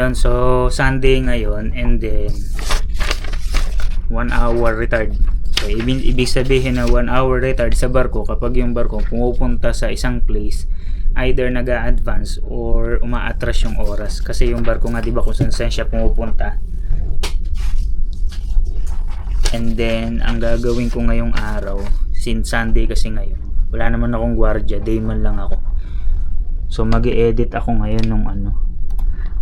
Ayun, so Sunday ngayon and then 1 hour retard. So ibig sabihin na 1 hour retard sa barko kapag yung barko pumupunta sa isang place, either nag-a-advance or umaatras yung oras. Kasi yung barko nga, di ba, kung saan siya pumupunta. And then ang gagawin ko ngayong araw, since Sunday kasi ngayon, wala naman akong gwardiya, day man lang ako. So mag-i-edit ako ngayon nung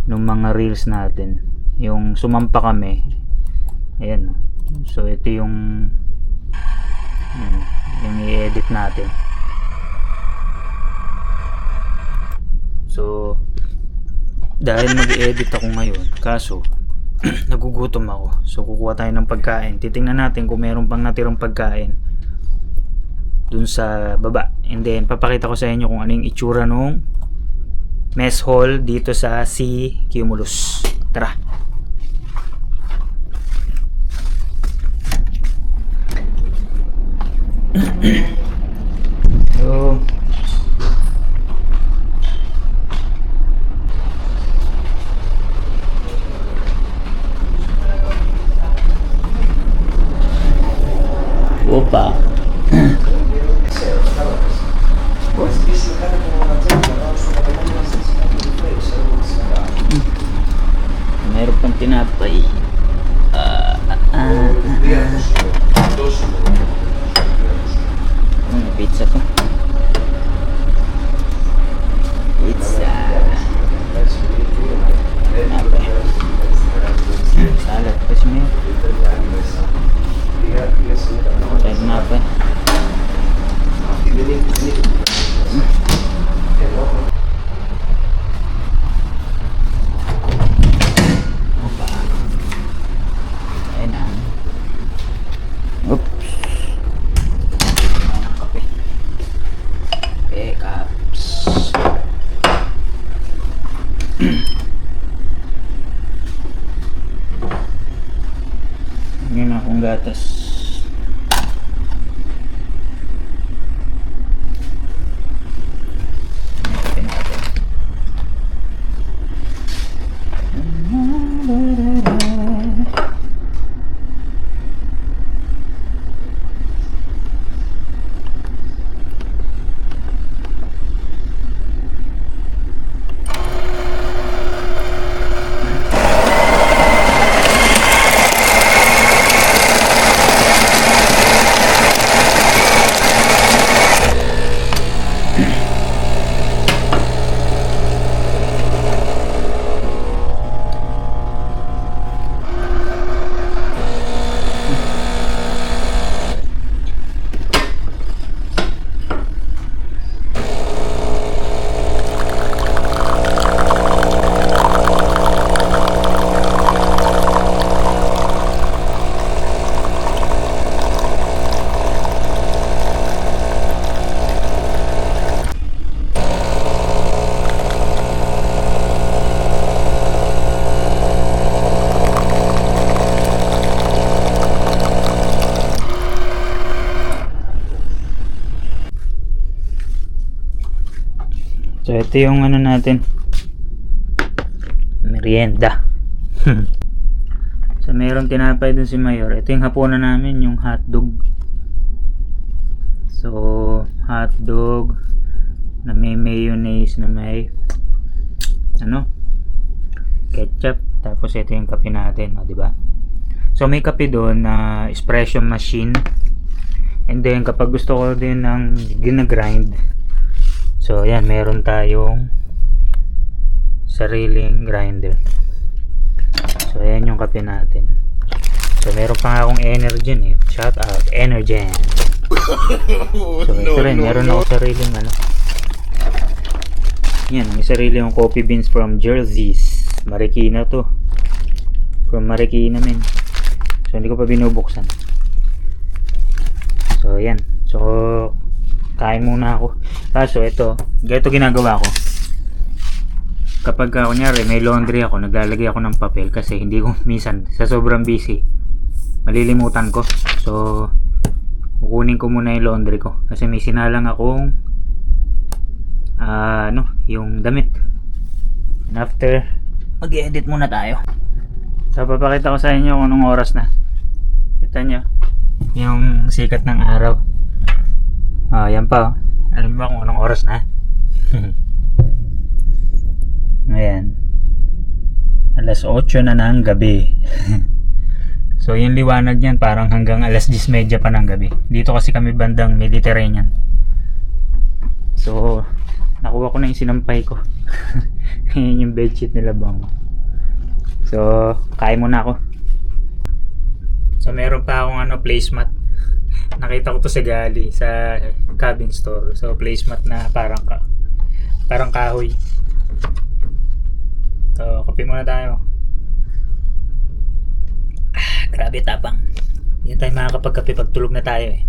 mga reels natin. Yung sumampa kami. Ayan. So ito yung i-edit natin. So dahil mag-i-edit ako ngayon, kaso nagugutom ako. So kukuha tayo ng pagkain. Titingnan natin kung meron pang natirang pagkain dun sa baba. And then papakita ko sa inyo kung ano yung itsura nung mess hall dito sa Sea Cumulus. Tara. So opa. Meron pang tinapay. Pizza to. Pizza. Tinapay. Salad kasi may. Tinapay. Yan akong gatas. So ito yung natin, merienda. So mayroong tinapay dun si Mayor. Ito yung hapunan namin, yung hotdog. So hotdog na may mayonnaise, na may ketchup. Tapos ito yung kape natin, di ba? So may kape doon na espresso machine. And then kapag gusto ko din ng ginagrind, so yan, meron tayong sariling grinder. So ayan yung kape natin. So meron pa nga akong Energen eh. Shout out Energen. So ito rin, meron ako sariling yan, may sarili yung coffee beans from Jersey's. Marikina to. From Marikina men. So hindi ko pa binubuksan. So yan. So kain muna ako. Kaso ito, ganito ginagawa ko. Kapag kunyari may laundry ako, naglalagay ako ng papel kasi hindi ko minsan sa sobrang busy malilimutan ko. So kukunin ko muna yung laundry ko kasi may sinalang akong yung damit. And after Mag-edit muna tayo. So papakita ko sa inyo kung anong oras na. Kita nyo yung sikat ng araw. Yan pa. Alam mo ba kung anong oras na? Ayan. Alas 8 na ng gabi. So yung liwanag niyan parang hanggang alas 10:30 pa ng gabi. Dito kasi kami bandang Mediterranean. So nakuha ko na yung sinampay ko. Yan yung bedsheet nila bang. So kain muna ako. So meron pa akong placemat. Nakita ko to sa Gali sa cabin store. So placemat na parang kahoy. So kape muna tayo. Grabe tapang. Hindi tayo makakapagkape pag tulog na tayo eh.